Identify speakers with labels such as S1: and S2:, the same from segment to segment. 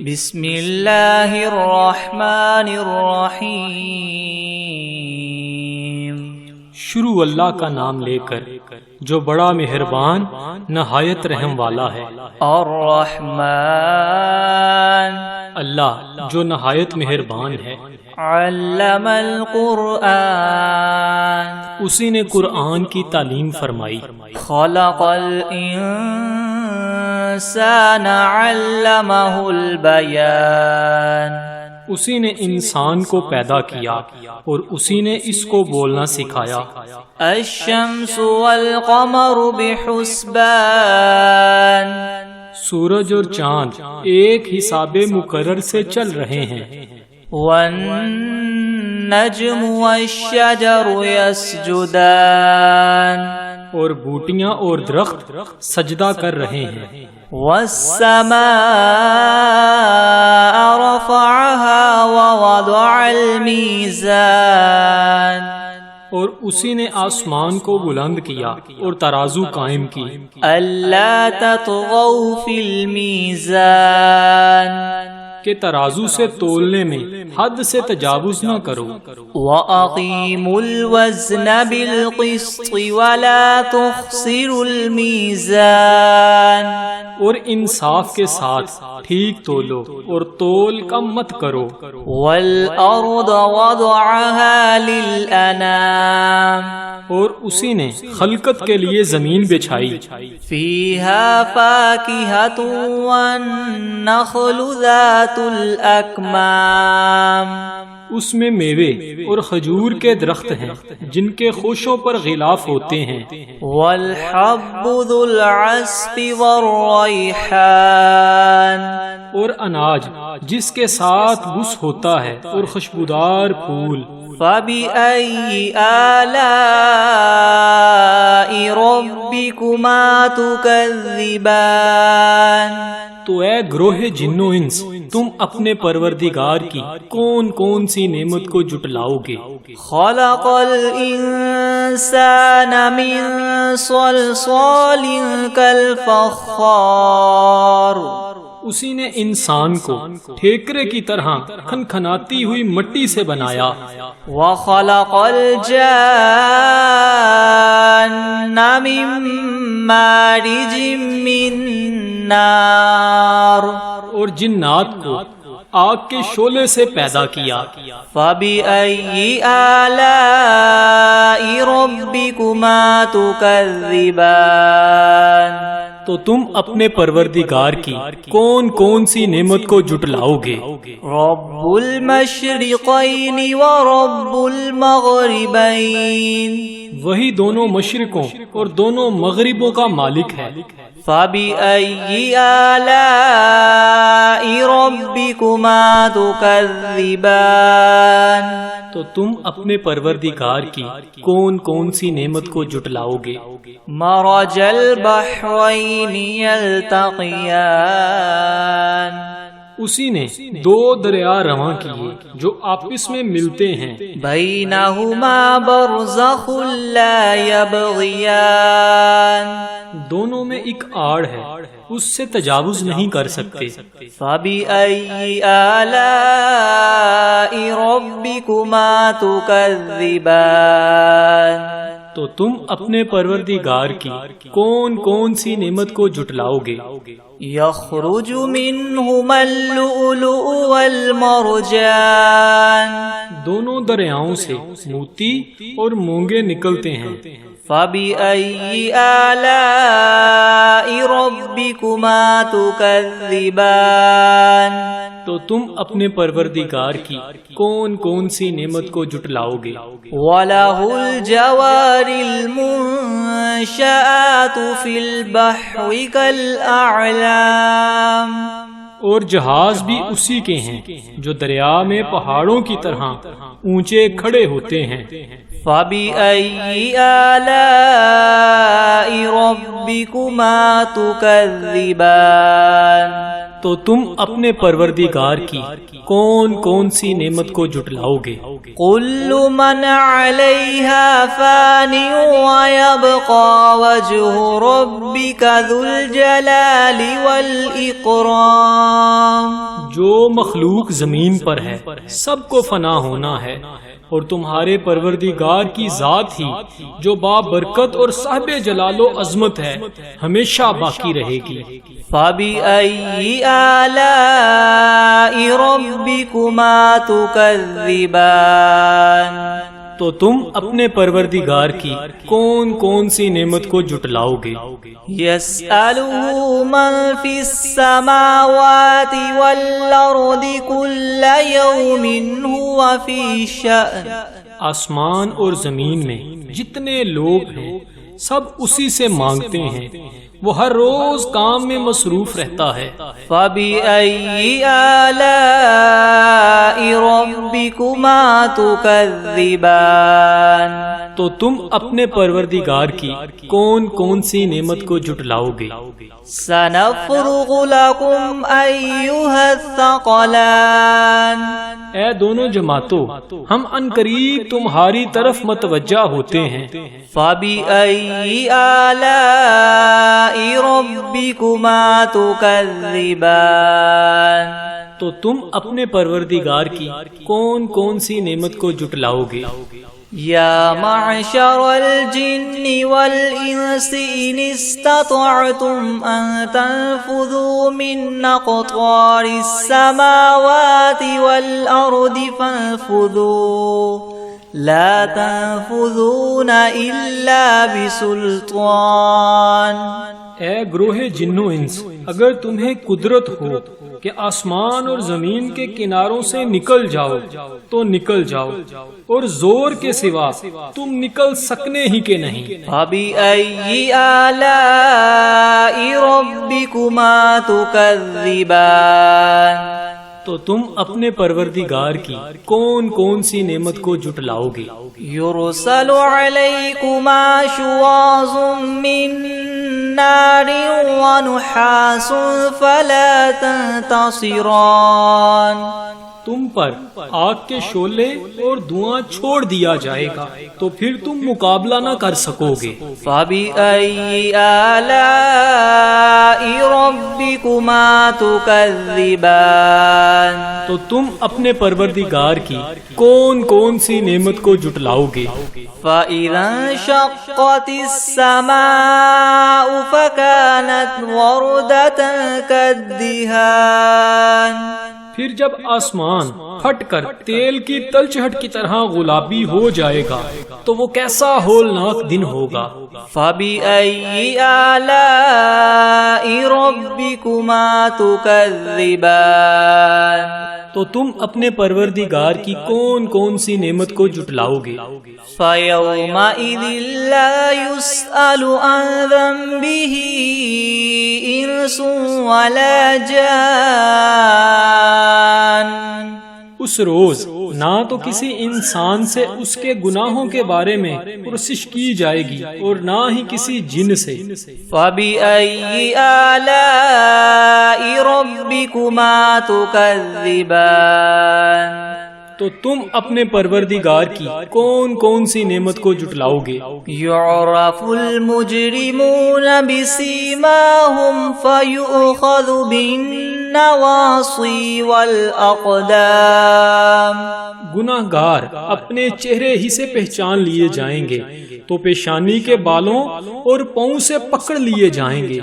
S1: بسم اللہ الرحمن الرحیم۔
S2: شروع اللہ کا نام لے کر جو بڑا مہربان نہایت رحم والا ہے۔
S1: الرحمن،
S2: اللہ جو نہایت مہربان ہے۔
S1: علم القرآن،
S2: اسی نے قرآن کی تعلیم فرمائی۔
S1: خلق الانسان علمہ البیان،
S2: اسی نے انسان کو پیدا کیا اور اسی نے اس کو بولنا سکھایا۔
S1: الشمس والقمر بحسبان،
S2: سورج اور چاند ایک حساب مقرر سے چل رہے ہیں۔
S1: والنجم والشجر يسجدان،
S2: اور بوٹیاں اور درخت سجدہ کر رہے ہیں۔
S1: والسماء رفعها ووضع الميزان،
S2: اور اسی نے آسمان کو بلند کیا اور ترازو قائم کی۔
S1: ألا تطغوا في الميزان،
S2: کہ ترازو سے تولنے میں حد سے تجاوز نہ کرو۔
S1: وَأَقِيمُوا الْوَزْنَ بِالْقِسْطِ وَلَا تُخْسِرُوا الْمِيزَانَ،
S2: اور انصاف کے ساتھ ٹھیک تولو اور تول کم مت کرو۔
S1: وَالْأَرْضَ وَضَعَهَا لِلْأَنَامِ،
S2: اور اسی نے خلقت کے لیے زمین بچھائی۔
S1: فِيهَا فَاكِهَةٌ وَالنَّخْلُ ذَاتُ الْأَكْمَامِ،
S2: اس میں میوے اور کھجور کے درخت ہیں جن کے خوشوں پر غلاف ہوتے ہیں۔
S1: وَالْحَبُّ ذُو الْعَصْفِ وَالرَّيْحَانِ،
S2: اور اناج جس کے ساتھ بس ہوتا ہے اور خوشبودار پھول۔
S1: فَبِأَيِّ آلَاءِ رَبِّكُمَا تُكَذِّبَانِ،
S2: تو اے گروہ جن و انس، تم اپنے پروردگار کی کون کون سی نعمت کو جٹلاؤ گے؟
S1: خَلَقَ الْإِنسَانَ مِنْ صَلْصَالٍ كَالْفَخَّارِ،
S2: اسی نے انسان کو ٹھیکرے کی طرح کھنکھناتی ہوئی مٹی سے بنایا۔
S1: وَخَلَقَ الْجَانَّ مِن مَّارِجٍ مِّن نَّارٍ،
S2: اور جنات کو آگ کے شعلے سے پیدا کیا۔
S1: فَبِأَيِّ آلَاءِ رَبِّكُمَا تُكَذِّبَانِ،
S2: تو تم اپنے پروردگار کی کون کون سی نعمت کو جٹلاؤ گے؟
S1: رَبُّ الْمَشْرِقَيْنِ وَرَبُّ الْمَغْرِبَيْنِ،
S2: وہی دونوں مشرقوں اور دونوں مغربوں کا مالک ہے۔
S1: فَبِأَيِّ آلَاءِ رَبِّكُمَا تُكَذِّبَانِ،
S2: تو تم اپنے پروردگار کی کون کون سی نعمت کو جٹلاؤ گے؟
S1: مَرَجَ الْبَحْرَيْنِ يَلْتَقِيَانِ،
S2: اسی نے دو دریا رواں کیے جو آپس میں ملتے ہیں۔
S1: بَيْنَهُمَا بَرْزَخٌ لَا يَبْغِيَانِ،
S2: دونوں میں ایک آڑ ہے، اس سے تجاوز نہیں کر سکتے۔
S1: فَبِأَيِّ آلَاءِ رَبِّكُمَا تُكَذِّبَانِ،
S2: تو تم اپنے پروردگار کی کون کون سی نعمت کو جٹلاؤ گے؟
S1: يَخْرُجُ مِنْهُمَا اللُّؤْلُؤُ وَالْمَرْجَانُ،
S2: دونوں دریاؤں سے موتی اور مونگے نکلتے ہیں۔
S1: فَبِأَيِّ آلَاءِ رَبِّكُمَا تُكَذِّبَانِ،
S2: تو تم اپنے پروردگار کی کون کون سی نعمت کو جٹلاؤ گے؟
S1: وَلَهُ الْجَوَارِ الْمُنشَآتُ فِي الْبَحْرِ كَالْأَعْلَامِ،
S2: اور جہاز بھی اسی کے ہیں جو دریا میں پہاڑوں کی طرح اونچے کھڑے ہوتے ہیں۔
S1: فَبِأَيِّ آلَاءِ رَبِّكُمَا تُكَذِّبَانِ،
S2: تو تم اپنے پروردگار کی کون کون سی نعمت کو جٹلاؤ گے؟
S1: كُلُّ مَنْ عَلَيْهَا فَانٍ وَيَبْقَى وَجْهُ رَبِّكَ ذُو الْجَلَالِ وَالْإِكْرَامِ،
S2: جو مخلوق زمین پر ہے سب کو فنا ہونا ہے، اور تمہارے پروردگار کی ذات ہی جو بابرکت اور صاحب جلال و عظمت ہے ہمیشہ باقی رہے گی۔
S1: فَبِأَيِّ آلَاءِ رَبِّكُمَا تُكَذِّبَانِ،
S2: تو تم اپنے پروردگار کی کون کون سی نعمت کو جھٹلاؤ گے؟
S1: يَسْأَلُهُ مَن فِي السَّمَاوَاتِ وَالْأَرْضِ كُلَّ يَوْمٍ هُوَ فِي شَأْنٍ،
S2: آسمان اور زمین میں جتنے لوگ ہیں سب اسی سے مانگتے ہیں، وہ ہر روز کام میں مصروف رہتا ہے۔
S1: فَبِأَيِّ آلَاءِ رَبِّكُمَا تُكَذِّبَانِ،
S2: تو تم اپنے پروردگار کی کون کون سی نعمت کو جھٹلاؤ گے؟
S1: سَنَفْرُغُ لَكُمْ أَيُّهَا الثَّقَلَانِ،
S2: اے دونوں جماعتوں، ہم عنقریب تمہاری طرف متوجہ ہوتے ہیں۔
S1: فَبِأَيِّ آلَاءِ رَبِّكُمَا تُكَذِّبَانِ،
S2: تو تم اپنے پروردگار کی کون کون سی نعمت کو جھٹلاؤ گے؟
S1: یا معشر الجن والانس ان استطعتم ان تنفذوا من اقطار السماوات والارض فانفذوا لا تنفذون الا بسلطان۔
S2: اے گروہ جن و انس، اگر تمہیں قدرت ہو کہ آسمان اور زمین کے کناروں سے نکل جاؤ تو نکل جاؤ، اور زور کے سوا تم نکل سکنے ہی کے نہیں۔
S1: فَبِأَيِّ آلَاءِ رَبِّكُمَا تُكَذِّبَانِ،
S2: تو تم اپنے پروردگار کی کون کون سی نعمت کو جھٹلاؤ گے؟
S1: يُرْسَلُ عَلَيْكُمَا شُوَاظٌ مِّن نَّارٍ وَنُحَاسٌ فَلَا تَنتَصِرَانِ،
S3: تم پر آگ کے شعلے اور دھواں چھوڑ دیا جائے گا تو پھر تم مقابلہ نہ کر سکو گے۔
S1: فَبِأَيِّ آلَاءِ رَبِّكُمَا تُكَذِّبَانِ،
S2: تو تم اپنے پروردگار کی کون کون سی نعمت کو جھٹلاؤ گے؟
S1: فَإِذَا انشَقَّتِ السَّمَاءُ فَكَانَتْ وَرْدَةً كَالدِّهَانِ،
S2: پھر جب آسمان پھٹ کر تیل کی تلچھٹ کی طرح گلابی ہو جائے گا تو وہ کیسا ہولناک دن ہوگا۔
S1: فَبِأَيِّ آلَاءِ رَبِّكُمَا تُكَذِّبَانِ،
S2: تو تم اپنے پروردگار کی کون کون سی نعمت کو جھٹلاؤ گے؟
S1: فَيَوْمَئِذٍ لَا يُسْأَلُ عَنْ ذَنبِهِ إِنسٌ وَلَا جَانٌ، اس
S2: روز نہ تو کسی انسان سے اس کے گناہوں کے بارے میں پرسش کی جائے گی اور نہ ہی کسی جن سے۔
S1: فَبِأَيِّ آلَاءِ رَبِّكُمَا تُكَذِّبَانِ،
S2: تو تم اپنے پروردگار کی کون کون سی نعمت کو جھٹلاؤ گے؟
S1: يُعْرَفُ الْمُجْرِمُونَ بِسِيمَاهُمْ فَيُؤْخَذُ بِالنَّوَاصِي وَالْأَقْدَامِ،
S2: گناہگار اپنے چہرے ہی سے پہچان لیے جائیں گے تو پیشانی کے بالوں اور پاؤں سے پکڑ لیے جائیں گے۔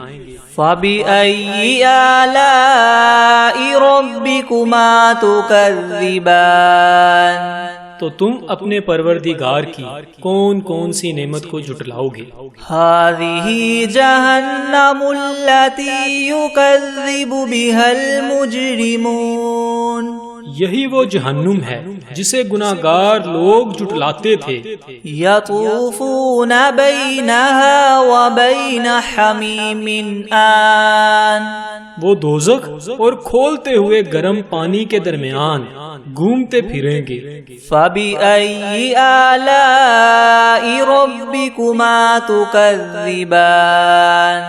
S1: فَبِأَيِّ آلَاءِ رَبِّكُمَا تُكَذِّبَانِ،
S2: تو تم اپنے پروردگار کی کون کون سی نعمت کو جھٹلاؤ گے؟
S1: هَذِهِ جَهَنَّمُ الَّتِي يُكَذِّبُ بِهَا الْمُجْرِمُونَ،
S2: یہی وہ جہنم ہے جسے گناہگار لوگ جھٹلاتے تھے۔
S1: يَطُوفُونَ بَيْنَهَا وَبَيْنَ حَمِيمٍ آن،
S2: وہ دوزخ اور کھولتے ہوئے گرم پانی کے درمیان گھومتے پھریں گے۔
S1: فَبِأَيِّ آلَاءِ رَبِّكُمَا تُكَذِّبَانِ،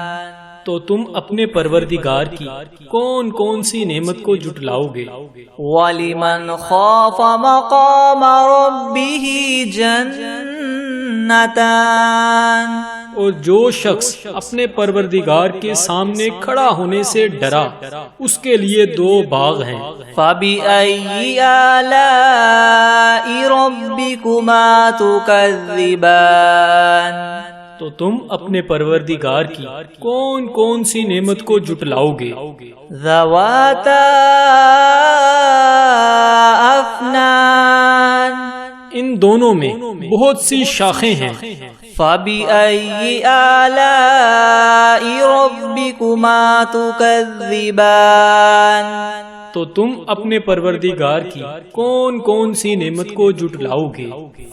S2: تو تم اپنے پروردگار کی کون کون سی نعمت کو جھٹلاؤ گے؟
S1: وَلِمَنْ خَافَ مَقَامَ رَبِّهِ جَنَّتَانِ،
S2: اور جو شخص اپنے پروردگار کے سامنے کھڑا ہونے سے ڈرا اس کے لیے 2 باغ ہیں۔
S1: فَبِأَيِّ آلَاءِ رَبِّكُمَا تُكَذِّبَانِ
S2: تو تم اپنے پروردگار کی کون کون سی نعمت کو جھٹلاؤ گے؟
S1: ذَوَاتَا أَفْنَانٍ
S2: ان دونوں میں بہت سی شاخیں ہیں۔
S1: فَبِأَيِّ آلَاءِ رَبِّكُمَا تُكَذِّبَانِ
S2: تو تم اپنے پروردگار کی کون کون سی نعمت کو جھٹلاؤ گے؟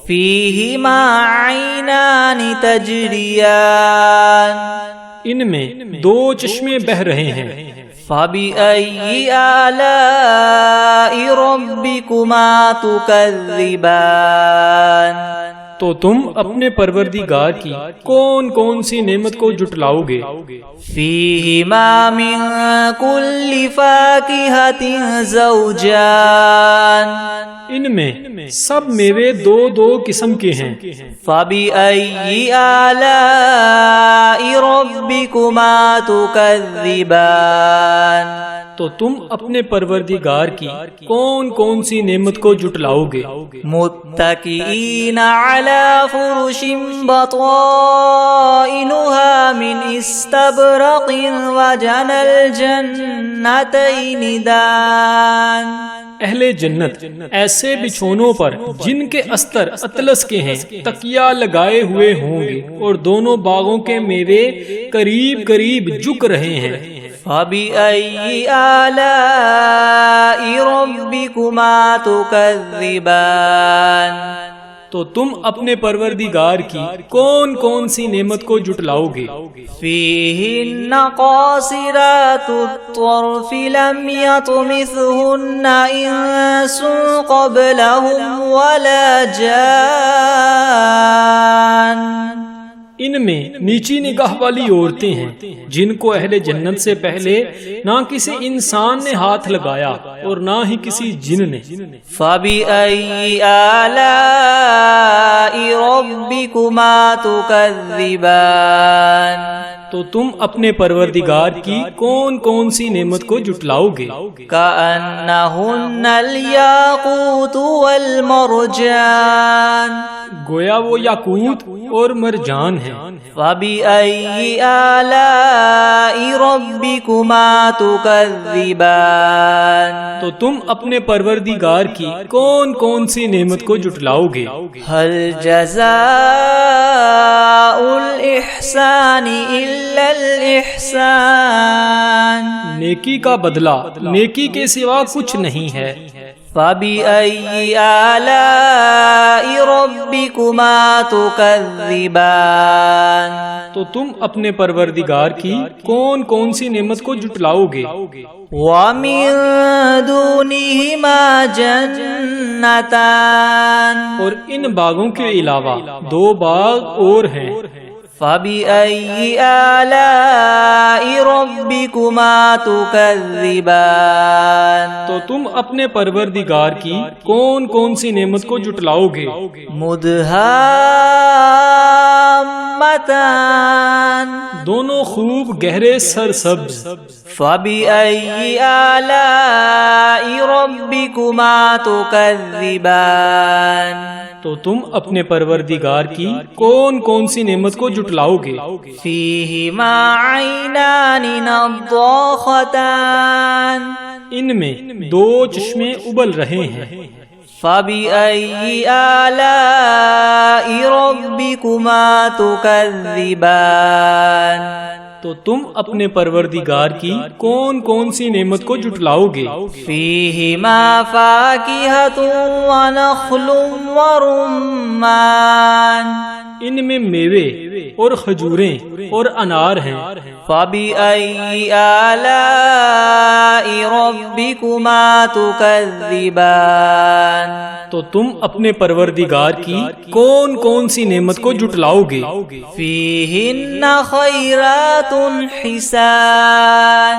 S1: فِيهِمَا عَيْنَانِ تَجْرِيَانِ
S2: ان میں 2 چشمے بہہ رہے ہیں۔
S1: فَبِأَيِّ آلَاءِ رَبِّكُمَا تُكَذِّبَانِ
S2: تو تم اپنے پروردگار کی کون کون سی نعمت کو جھٹلاؤ گے؟
S1: فِيهِمَا مِن كُلِّ فَاكِهَةٍ زَوْجَانِ
S2: ان میں سب میوے 2 قسم کے ہیں۔
S1: فَبِأَيِّ آلَاءِ رَبِّكُمَا تُكَذِّبَانِ
S2: تو تم اپنے پروردگار کی کون کون سی نعمت کو جھٹلاؤ گے؟
S1: متکئین علی فرش بطائنها من استبرق وجنى الجنتین دان
S2: اہل جنت ایسے بچھونوں پر جن کے استر اطلس کے ہیں تکیہ لگائے ہوئے ہوں گے اور دونوں باغوں کے میوے قریب قریب جھک رہے ہیں۔
S1: فَبِأَيِّ آلَاءِ رَبِّكُمَا تُكَذِّبَانِ
S2: تو تم اپنے پروردگار کی کون کون سی نعمت کو جھٹلاؤ گے؟
S1: فِيهِنَّ قَاصِرَاتُ الطَّرْفِ لَمْ يَطْمِثْهُنَّ إِنسٌ قَبْلَهُمْ وَلَا جَانٌّ
S2: ان میں نیچی نگاہ والی عورتیں ہیں جن کو اہل جنت سے پہلے نہ کسی انسان نے ہاتھ لگایا اور نہ ہی کسی جن نے۔
S1: فَبِأَيِّ آلَاءِ رَبِّكُمَا تُكَذِّبَانِ
S2: تو تم اپنے پروردگار کی کون کون سی نعمت کو جھٹلاؤ گے؟
S1: كَأَنَّهُنَّ الْيَاقُوتُ وَالْمَرْجَانُ
S2: گویا وہ یاقوت اور مرجان ہیں۔
S1: فَبِأَيِّ آلَاءِ رَبِّكُمَا تُكَذِّبَانِ
S2: تو تم اپنے پروردگار کی کون کون سی نعمت کو جھٹلاؤ گے؟
S1: هَلْ جَزَاءُ الْإِحْسَانِ إِلَّا الْإِحْسَانُ
S2: نیکی کا بدلہ نیکی کے سوا کچھ نہیں ہے۔
S1: فَبِأَيِّ آلَاءِ رَبِّكُمَا تُكَذِّبَانِ
S3: تو تم اپنے پروردگار کی کون کون سی نعمت کو جھٹلاؤ گے؟
S1: وَمِن دُونِهِمَا جَنَّتَانِ
S3: اور ان باغوں کے علاوہ 2 باغ اور ہیں۔
S1: فَبِأَيِّ آلَاءِ رَبِّكُمَا تُكَذِّبَانِ
S3: تو تم اپنے پروردگار کی کون کون سی نعمت کو جھٹلاؤ گے؟
S1: مُدْهَامَّتَانِ
S3: دونوں خوب گہرے سرسبز۔
S1: فَبِأَيِّ آلَاءِ رَبِّكُمَا تُكَذِّبَانِ
S3: تو تم اپنے پروردگار کی کون کون سی نعمت کو جھٹلاؤ گے؟
S1: فِيهِمَا عَيْنَانِ نَضَّاخَتَانِ
S3: ان میں 2 چشمے ابل رہے ہیں۔
S1: فَبِأَيِّ آلَاءِ رَبِّكُمَا تُكَذِّبَانِ
S3: تو تم اپنے پروردگار کی کون کون سی نعمت کو جھٹلاؤ گے؟
S1: فِيهِمَا فَاكِهَةٌ وَنَخْلٌ وَرُمَّانٌ
S3: ان میں میوے اور کھجوریں اور انار ہیں۔
S1: فَبِأَيِّ آلَاءِ رَبِّكُمَا تُكَذِّبَانِ
S3: تو تم اپنے پروردگار کی کون کون سی نعمت کو جھٹلاؤ گے؟
S1: فِيهِنَّ خَيْرَاتٌ حِسَانٌ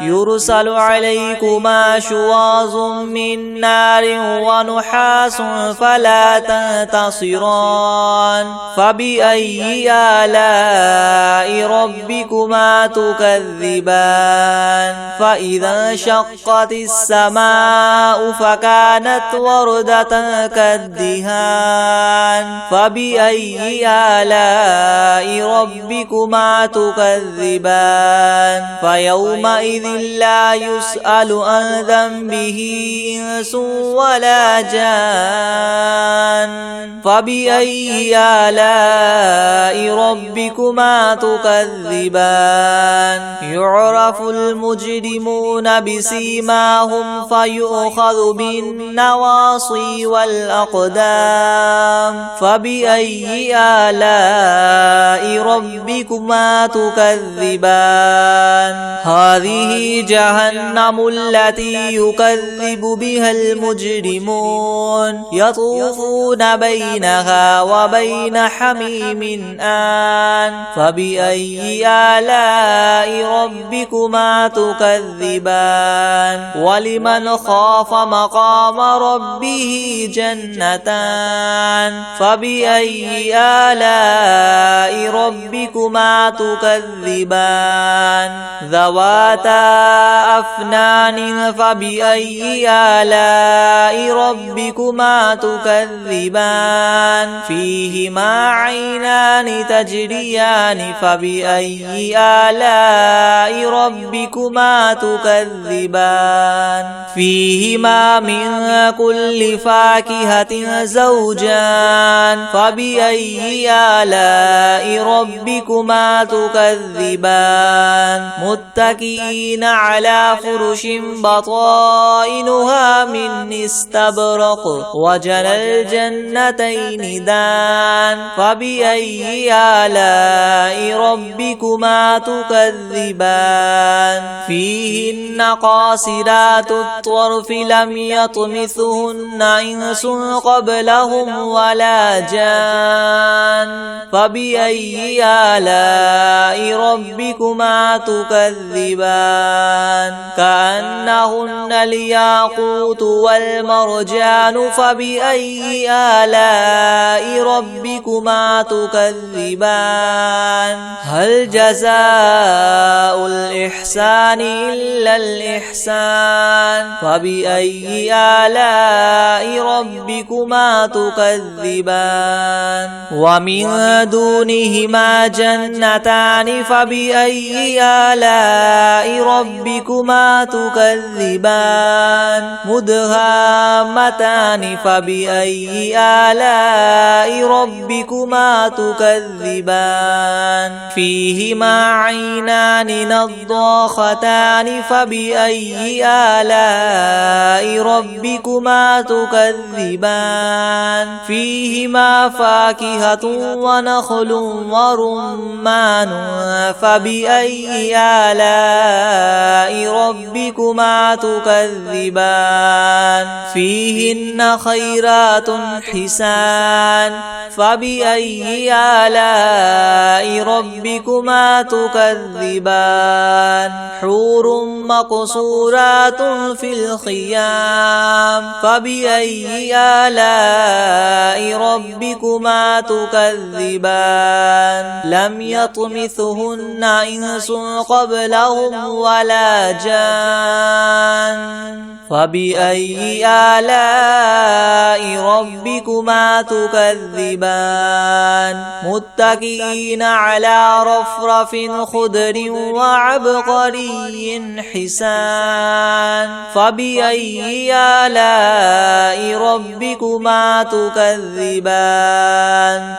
S1: يرسل عليكما شواظ من نار ونحاس فلا تنتصران فبأي آلاء ربكما تكذبان فإذا انشقت السماء فكانت وردة كالدهان فبأي آلاء ربكما تكذبان فيومئذ لا يسأل عن ذنبه إنس ولا جان فبأي آلاء ربكما تكذبان يعرف المجرمون بسيماهم فيؤخذ بالنواصي والأقدام فبأي آلاء ربكما تكذبان هذه جهنم التي يكذب بها المجرمون يطوفون بينها وبين حميم آن فبأي آلاء ربكما تكذبان ولمن خاف مقام ربه جنتان فبأي آلاء ربكما تكذبان ذواتا أفنان فبأي آلاء ربكما تكذبان فيهما عينان تجريان فبأي آلاء ربكما تكذبان فيهما من كل فاكهة زوجان فبأي آلاء ربكما تكذبان متكئين على فرش بطائنها من استبرق وجنى الجنتين دان فبأي آلاء ربكما تكذبان فيهن قاصرات الطرف لم يطمثهن إنس قبلهم ولا جان فبأي آلاء ربكما تكذبان كأنهن الياقوت والمرجان فبأي آلاء ربكما تكذبان هل جزاء الإحسان إلا الإحسان فبأي آلاء ربكما تكذبان ومن دونهما جنتان فبأي آلاء ربكما تكذبان مدهامتان فبأي آلاء ربكما تكذبان فيهما عينان نضاختان فبأي آلاء ربكما تكذبان فيهما فاكهة ونخل ورمان فبأي آلاء ربكما تكذبان فيهن خيرات حسان فبأي آلاء ربكما تكذبان حور مقصورات في الخيام فبأي آلاء ربكما تكذبان لم يطمثهن إنس قبلهم ولا جان فبأي آلاء ربكما تكذبان متكئين على رفرف خضر وعبقري حسان فبأي آلاء ربكما تكذبان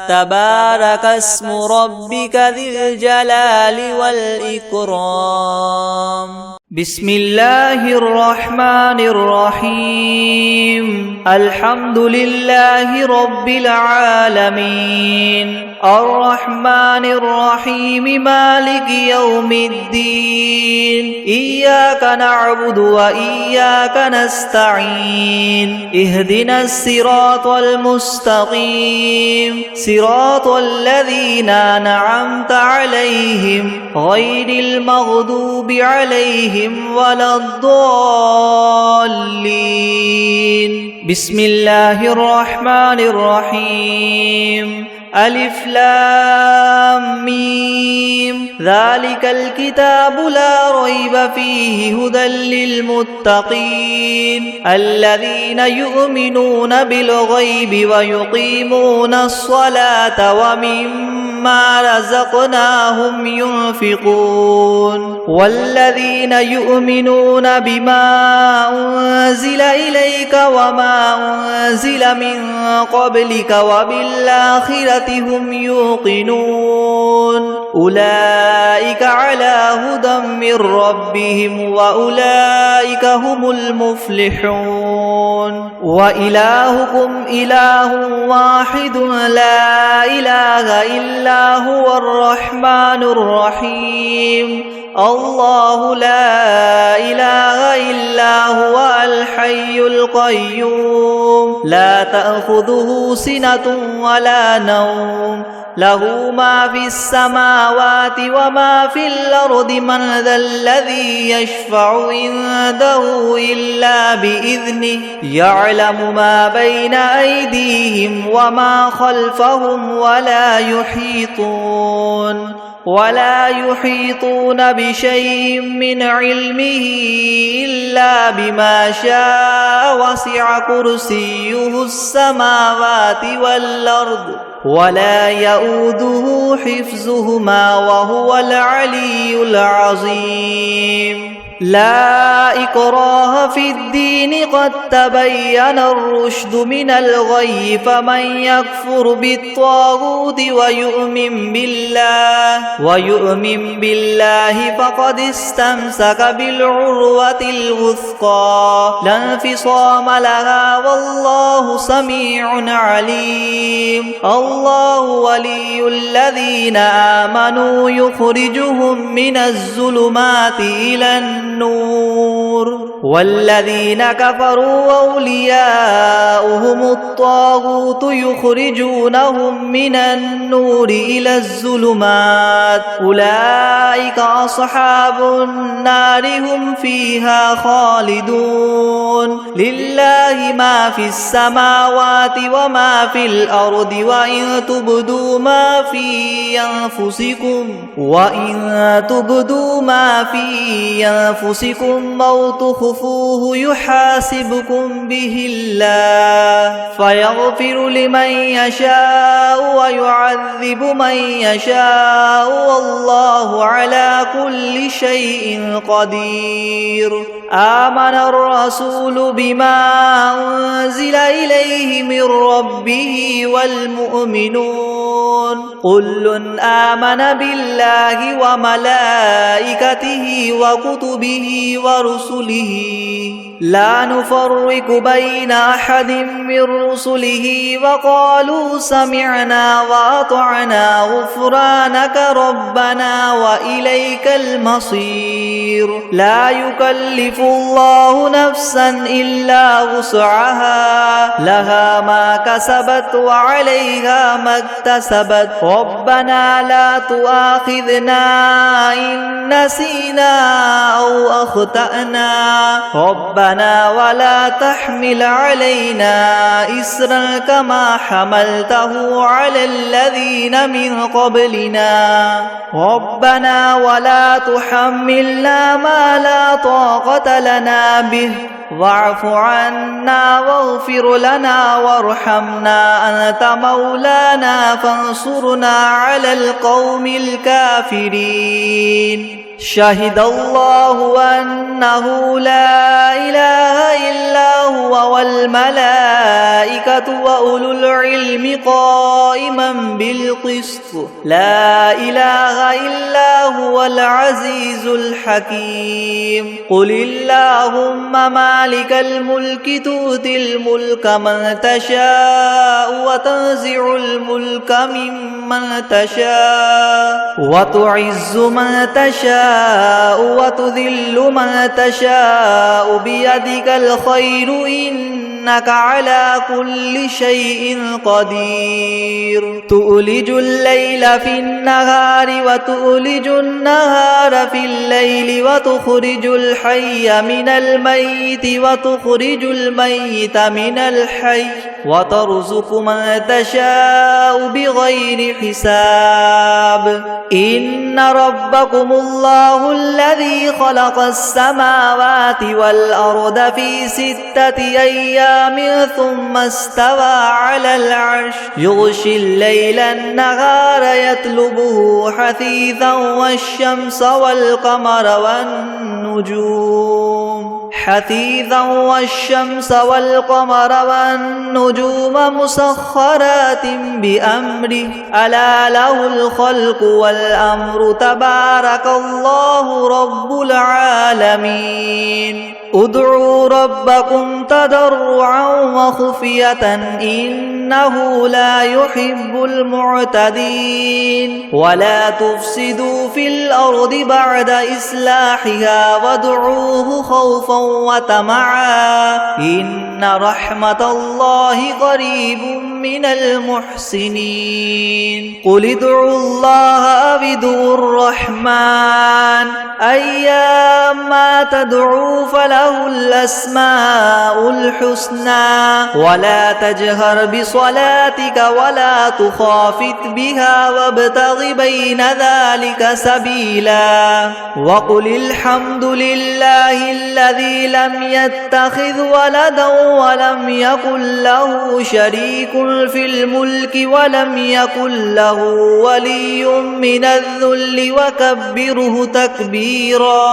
S1: تبارك اسم ربك ذي الجلال والإكرام بسم الله الرحمن الرحيم الحمد لله رب العالمين الرحمن الرحيم مالك يوم الدين إياك نعبد وإياك نستعين اهدنا الصراط المستقيم صراط الذين أنعمت عليهم غير المغضوب عليهم ولا الضالين بسم الله الرحمن الرحيم ألف لام ميم ذلك الكتاب لا ريب فيه هدى للمتقين الذين يؤمنون بالغيب ويقيمون الصلاة ومما رزقناهم ينفقون والذين يؤمنون بما أنزل إليك وما أنزل من قبلك وبالآخرة هم يوقنون أولئك على هدى من ربهم وأولئك هم المفلحون وإلهكم إله واحد لا إله إلا هو الرحمن الرحيم الله لا إله إلا هو الحي القيوم لا تأخذه سنة ولا نوم له ما في السماوات وما في الأرض من ذا الذي يشفع عنده إلا بإذنه يعلم ما بين أيديهم وما خلفهم ولا يحيطون بشيء من علمه إلا بما شاء وسع كرسيه السماوات والأرض ولا يؤوده حفظهما وهو العلي العظيم لا إكراه في الدين قد تبين الرشد من الغي فمن يكفر بالطاغوت ويؤمن بالله فقد استمسك بالعروة الوثقى لا انفصام لها والله سميع عليم الله ولي الذين آمنوا يخرجهم من الظلمات إلى النور والذين كفروا أولياؤهم الطاغوت يخرجونهم من النور إلى الظلمات أولئك أصحاب النار هم فيها خالدون لله ما في السماوات وما في الأرض وإن تبدوا ما في أنفسكم أو تخفوه يحاسبكم به الله فيغفر لمن يشاء ويعذب من يشاء والله على كل شيء قدير آمن الرسول بما أنزل إليه من ربه والمؤمنون كل آمن بالله وملائكته وكتبه ورسله لا نفرق بين أحد من رسله وقالوا سمعنا وأطعنا غفرانك ربنا وإليك المصير لا يكلف الله نفسا إلا وسعها لها ما كسبت وعليها ما اكتسبت ربنا لا تؤاخذنا إن نسينا أو أخطأنا ربنا ولا تحمل علينا إسرا كما حملته على الذين من قبلنا ربنا ولا تحملنا ما لا طاقة لنا به واعف عنا واغفر لنا وارحمنا أنت مولانا فانصرنا على القوم الكافرين شهد الله أنه لا إله إلا هو والملائكة وأولو العلم قائما بالقسط لا إله إلا هو هو العزيز الحكيم قل اللهم مالك الملك تؤتي الملك من تشاء وتنزع الملك ممن تشاء وتعز من تشاء وتذل من تشاء بيدك الخير إنك على كل شيء قدير تؤلج الليل في النهار وتؤلج النهار في الليل وتخرج الحي من الميت وتخرج الميت من الحي وترزق من تشاء بغير حساب إن ربكم الله الذي خلق السماوات والأرض في 6 أيام ثم استوى على العرش يغشي الليل النهار يطلبه حثيثا والشمس والقمر والنجوم مسخرات بأمره ألا له الخلق والأمر تبارك الله رب العالمين ادعوا ربكم تضرعا وخفية إنه لا يحب المعتدين ولا تفسدوا في الأرض بعد إصلاحها وادعوه خوفا وطمعا إن رحمة الله قريب من المحسنين قل ادعوا الله أو ادعوا الرحمن أيما تدعوا فله الأسماء الحسنى ولا تجهر بصلاتك ولا تخافت بها وابتغ بين ذلك سبيلا وقل الحمد لله الذي لم يتخذ ولدا ولم يكن له شريك في الملك ولم يكن له ولي من الذل وكبره تكبيرا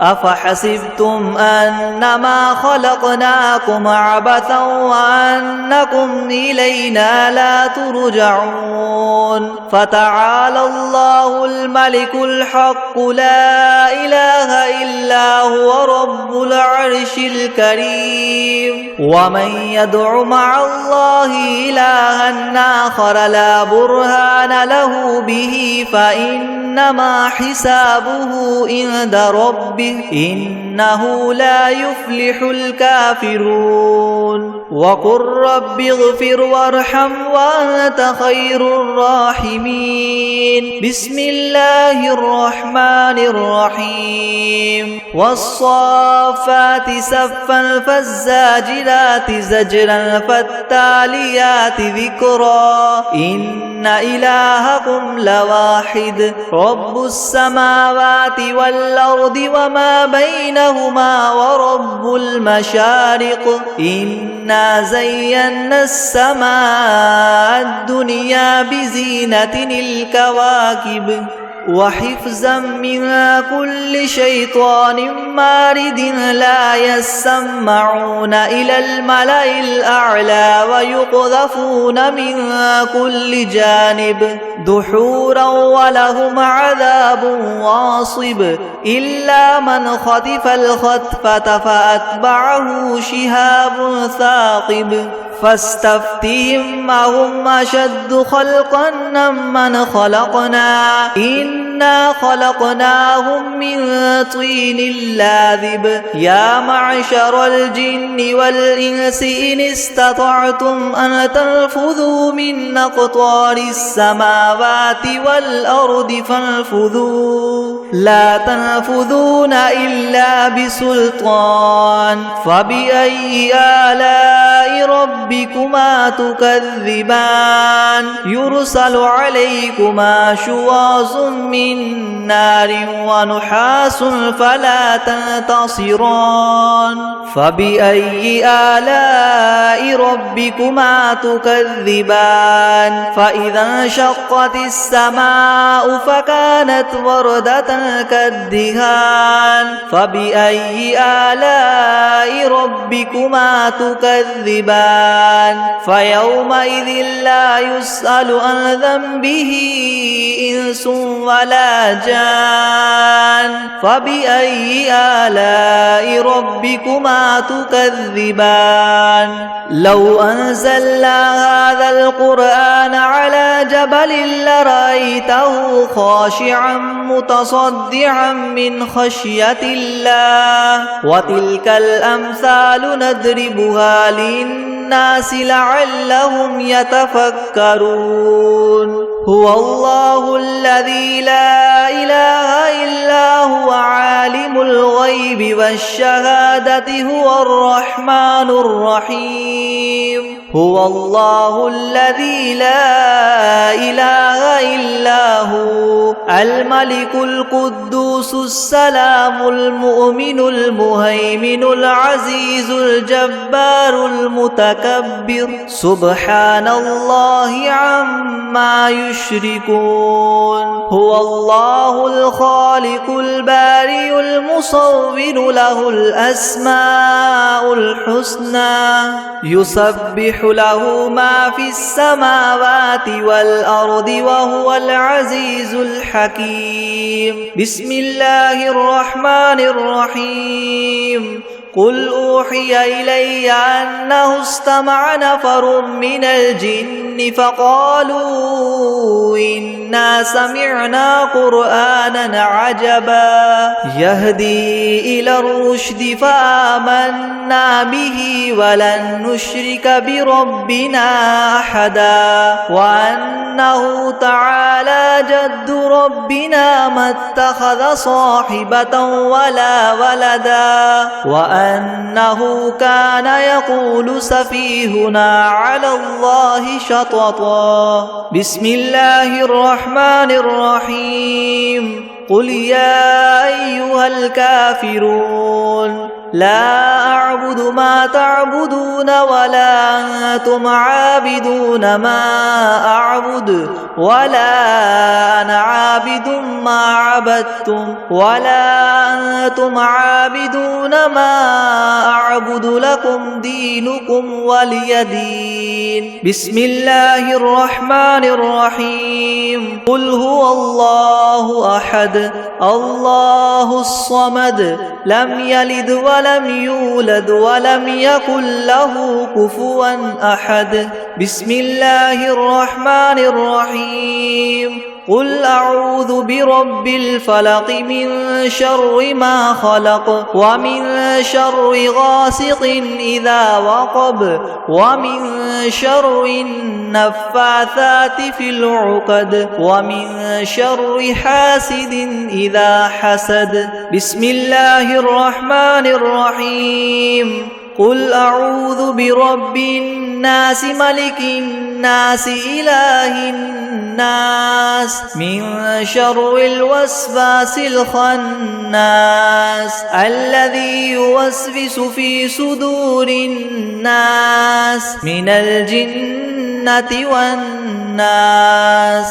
S1: أفحسبتم أنما خلقناكم عبثا وأنكم إلينا لا ترجعون فتعالى الله الملك الحق لا إله إلا هو رب العرش الكريم ومن يدع مع الله إلها آخر لا برهان له به فإنما حسابه عند ربه إنه لا يفلح الكافرون وقل رب اغفر وارحم وأنت خير الراحمين بسم الله الرحمن الرحيم والصافات صفا فالزاجرات زجرا فالتاليات ذكرا إن إلهكم لواحد رب السماوات والأرض وما بينهما ورب المشارق إنا زينا السماء الدنيا بزينة الكواكب وحفظا من كل شيطان مارد لا يسمعون إلى الملأ الأعلى ويقذفون من كل جانب دحورا ولهم عذاب واصب إلا من خطف الخطفة فأتبعه شهاب ثاقب فاستفتهم أهم أشد خلقا ممن خلقنا إنا خلقناهم من طين لاذب يا معشر الجن والإنس إن استطعتم أن تنفذوا من أقطار السماوات والأرض فانفذوا لا تنفذون إلا بسلطان فبأي آلاء ربكما تكذبان يرسل عليكما شواظ من نار ونحاس فلا تنتصران فبأي آلاء ربكما تكذبان فإذا انشقت السماء فكانت وردة كالدهان فبأي آلاء ربكما تكذبان فيومئذ لا يسأل عن ذنبه إنس ولا على جان فبأي آلاء ربكما تكذبان لو أنزلنا هذا القرآن على جبل لرأيته خاشعا متصدعا من خشية الله وتلك الأمثال نضربها للناس لعلهم يتفكرون هو الله الذي لا إله إلا هو عالم الغيب والشهادة هو الرحمن الرحيم هو الله الذي لا إله إلا هو الملك القدوس السلام المؤمن المهيمن العزيز الجبار المتكبر سبحان الله عما يشركون هو الله الخالق البارئ المصور له الأسماء الحسنى يسبح له ما في السماوات والأرض وهو العزيز الحكيم بسم الله الرحمن الرحيم قل أوحي إلي أنه استمع نفر من الجن فقالوا إنا سمعنا قرآنا عجبا يهدي إلى الرشد فآمنا به ولن نشرك بربنا أحدا وأنه تعالى جد ربنا ما اتخذ صاحبة ولا ولدا وأنه كان يقول سفيهنا على الله شططا بسم الله الرحمن الرحيم قل يا أيها الكافرون لا أعبد ما تعبدون ولا أنتم عابدون ما أعبد ولا أنا عابد ما عبدتم ولا أنتم عابدون ما أعبد لكم دينكم ولي دين بسم الله الرحمن الرحيم قل هو الله أحد الله الصمد لم يلد ولم يولد ولم يكن له كفوا أحد بسم الله الرحمن الرحيم قل أعوذ برب الفلق من شر ما خلق ومن شر غاسق إذا وقب ومن شر النفاثات في العقد ومن شر حاسد إذا حسد بسم الله الرحمن الرحيم قل أعوذ برب الناس ملك الناس إله الناس من شر الوسواس الخناس الذي يوسوس في صدور الناس من الجنة والناس